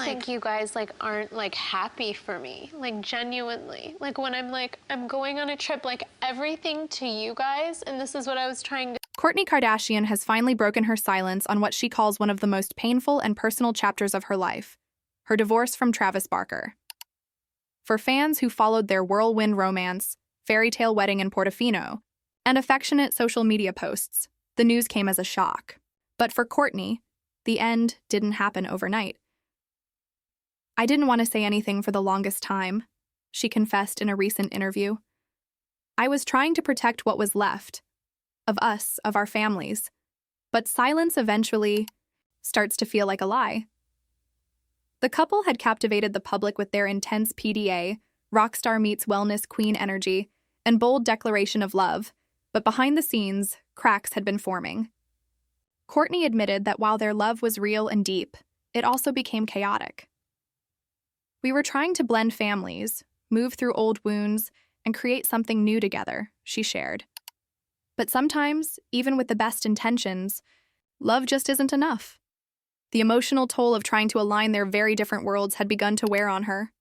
think you guys like aren't like happy for me, like genuinely. Like when I'm going on a trip, like everything to you guys, and this is what I was trying to. Kourtney Kardashian has finally broken her silence on what she calls one of the most painful and personal chapters of her life, her divorce from Travis Barker. For fans who followed their whirlwind romance, fairy tale wedding in Portofino, and affectionate social media posts, the news came as a shock. But for Courtney, the end didn't happen overnight. "I didn't want to say anything for the longest time," she confessed in a recent interview. "I was trying to protect what was left of us, of our families, but silence eventually starts to feel like a lie." The couple had captivated the public with their intense PDA, rockstar meets wellness queen energy, and bold declaration of love, but behind the scenes, cracks had been forming. Courtney admitted that while their love was real and deep, it also became chaotic. "We were trying to blend families, move through old wounds, and create something new together," she shared. "But sometimes, even with the best intentions, love just isn't enough." The emotional toll of trying to align their very different worlds had begun to wear on her.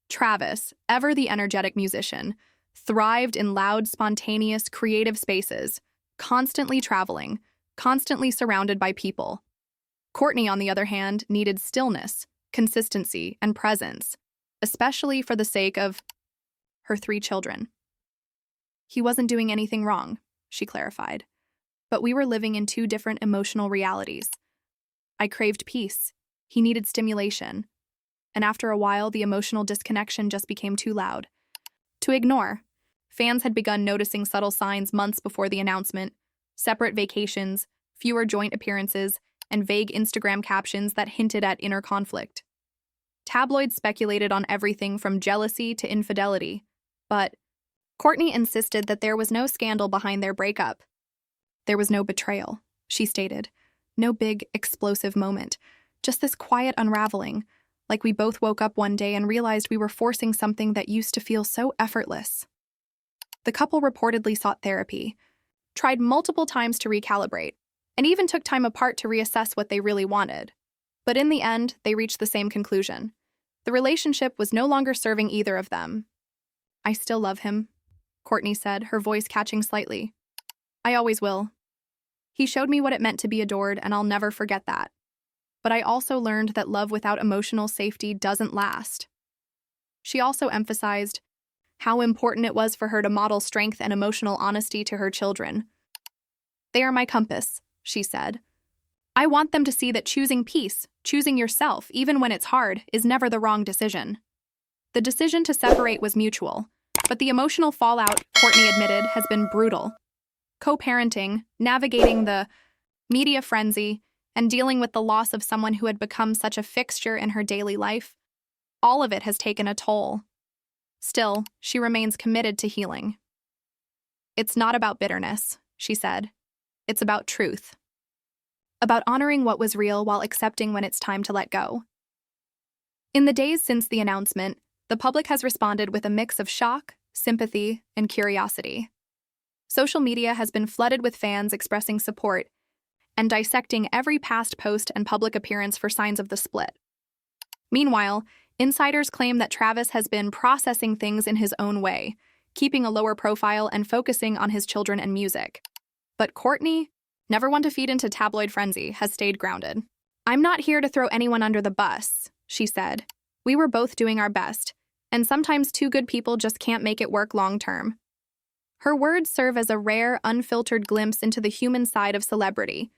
Travis, ever the energetic musician, thrived in loud, spontaneous, creative spaces, constantly traveling, constantly surrounded by people. Courtney, on the other hand, needed stillness, consistency, and presence, especially for the sake of her 3 children. "He wasn't doing anything wrong," she clarified, "but we were living in 2 different emotional realities. I craved peace. He needed stimulation. And after a while, the emotional disconnection just became too loud to ignore." Fans had begun noticing subtle signs months before the announcement: separate vacations, fewer joint appearances, and vague Instagram captions that hinted at inner conflict. Tabloids speculated on everything from jealousy to infidelity, but Courtney insisted that there was no scandal behind their breakup. "There was no betrayal," she stated. "No big, explosive moment. Just this quiet unraveling, like we both woke up one day and realized we were forcing something that used to feel so effortless." The couple reportedly sought therapy, tried multiple times to recalibrate, and even took time apart to reassess what they really wanted. But in the end, they reached the same conclusion. The relationship was no longer serving either of them. "I still love him," Courtney said, her voice catching slightly. "I always will. He showed me what it meant to be adored, and I'll never forget that. But I also learned that love without emotional safety doesn't last." She also emphasized how important it was for her to model strength and emotional honesty to her children. "They are my compass," she said. "I want them to see that choosing peace, choosing yourself, even when it's hard, is never the wrong decision." The decision to separate was mutual, but the emotional fallout, Courtney admitted, has been brutal. Co-parenting, navigating the media frenzy, and dealing with the loss of someone who had become such a fixture in her daily life, all of it has taken a toll. Still, she remains committed to healing. "It's not about bitterness," she said. "It's about truth. About honoring what was real while accepting when it's time to let go." In the days since the announcement, the public has responded with a mix of shock, sympathy, and curiosity. Social media has been flooded with fans expressing support and dissecting every past post and public appearance for signs of the split. Meanwhile, insiders claim that Travis has been processing things in his own way, keeping a lower profile and focusing on his children and music. But Courtney, never one to feed into tabloid frenzy, has stayed grounded. "I'm not here to throw anyone under the bus," she said. "We were both doing our best, and sometimes 2 good people just can't make it work long term." Her words serve as a rare, unfiltered glimpse into the human side of celebrity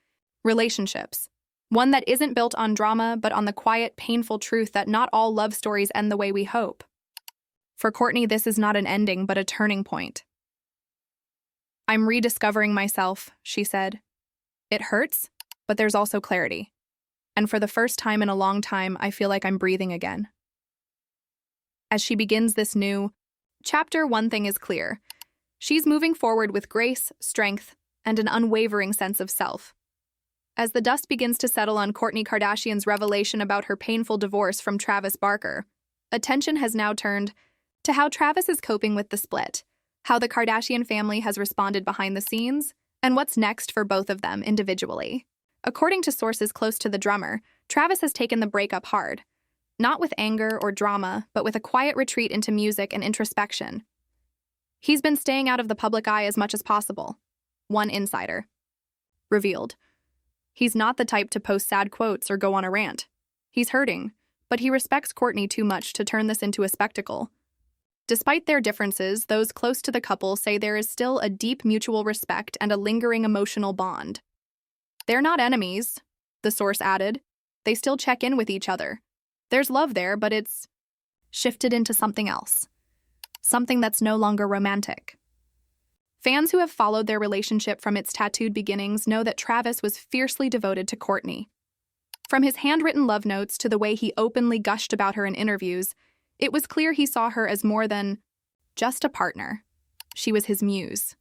relationships, one that isn't built on drama but on the quiet, painful truth that not all love stories end the way we hope. For Courtney, this is not an ending but a turning point. "I'm rediscovering myself," she said. "It hurts, but there's also clarity. And for the first time in a long time, I feel like I'm breathing again." As she begins this new chapter, one thing is clear. She's moving forward with grace, strength, and an unwavering sense of self. As the dust begins to settle on Kourtney Kardashian's revelation about her painful divorce from Travis Barker, attention has now turned to how Travis is coping with the split, how the Kardashian family has responded behind the scenes, and what's next for both of them individually. According to sources close to the drummer, Travis has taken the breakup hard. Not with anger or drama, but with a quiet retreat into music and introspection. He's been staying out of the public eye as much as possible. One insider revealed. He's not the type to post sad quotes or go on a rant. He's hurting, but he respects Courtney too much to turn this into a spectacle. Despite their differences, those close to the couple say there is still a deep mutual respect and a lingering emotional bond. They're not enemies, the source added. They still check in with each other. There's love there, but it's shifted into something else. Something that's no longer romantic. Fans who have followed their relationship from its tattooed beginnings know that Travis was fiercely devoted to Courtney. From his handwritten love notes to the way he openly gushed about her in interviews, it was clear he saw her as more than just a partner. She was his muse.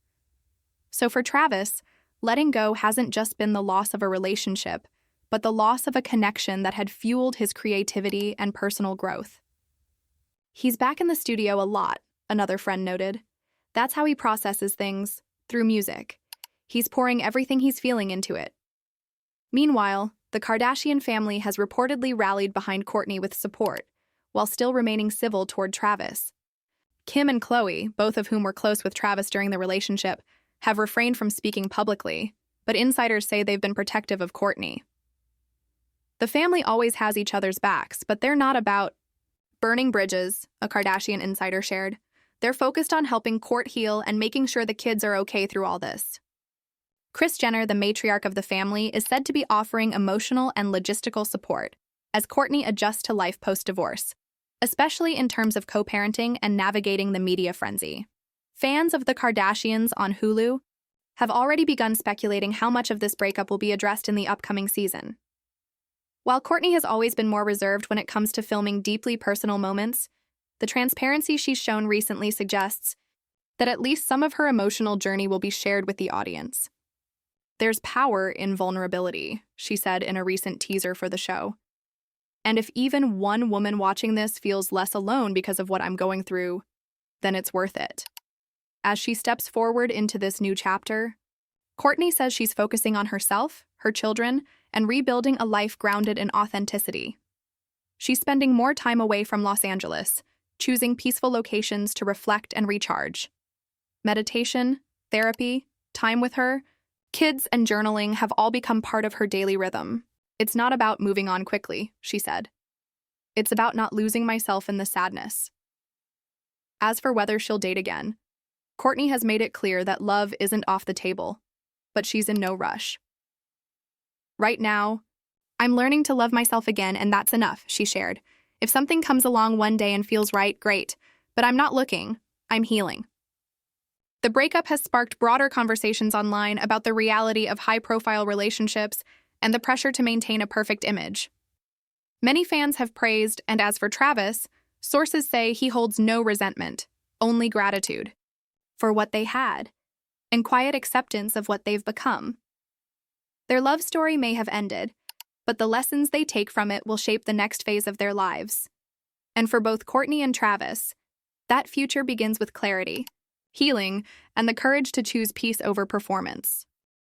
So for Travis, letting go hasn't just been the loss of a relationship, but the loss of a connection that had fueled his creativity and personal growth. He's back in the studio a lot, another friend noted. That's how he processes things, through music. He's pouring everything he's feeling into it. Meanwhile, the Kardashian family has reportedly rallied behind Courtney with support, while still remaining civil toward Travis. Kim and Khloe, both of whom were close with Travis during the relationship, have refrained from speaking publicly, but insiders say they've been protective of Courtney. The family always has each other's backs, but they're not about burning bridges, a Kardashian insider shared. They're focused on helping Kourt heal and making sure the kids are okay through all this. Kris Jenner, the matriarch of the family, is said to be offering emotional and logistical support as Courtney adjusts to life post-divorce, especially in terms of co-parenting and navigating the media frenzy. Fans of the Kardashians on Hulu have already begun speculating how much of this breakup will be addressed in the upcoming season. While Courtney has always been more reserved when it comes to filming deeply personal moments, the transparency she's shown recently suggests that at least some of her emotional journey will be shared with the audience. There's power in vulnerability, she said in a recent teaser for the show. And if even one woman watching this feels less alone because of what I'm going through, then it's worth it. As she steps forward into this new chapter, Courtney says she's focusing on herself, her children, and rebuilding a life grounded in authenticity. She's spending more time away from Los Angeles, choosing peaceful locations to reflect and recharge. Meditation, therapy, time with her, kids, and journaling have all become part of her daily rhythm. It's not about moving on quickly, she said. It's about not losing myself in the sadness. As for whether she'll date again, Courtney has made it clear that love isn't off the table, but she's in no rush. Right now, I'm learning to love myself again, and that's enough, she shared. If something comes along one day and feels right, great, but I'm not looking, I'm healing. The breakup has sparked broader conversations online about the reality of high-profile relationships and the pressure to maintain a perfect image. Many fans have praised, and as for Travis, sources say he holds no resentment, only gratitude for what they had, and quiet acceptance of what they've become. Their love story may have ended, but the lessons they take from it will shape the next phase of their lives. And for both Courtney and Travis, that future begins with clarity, healing, and the courage to choose peace over performance.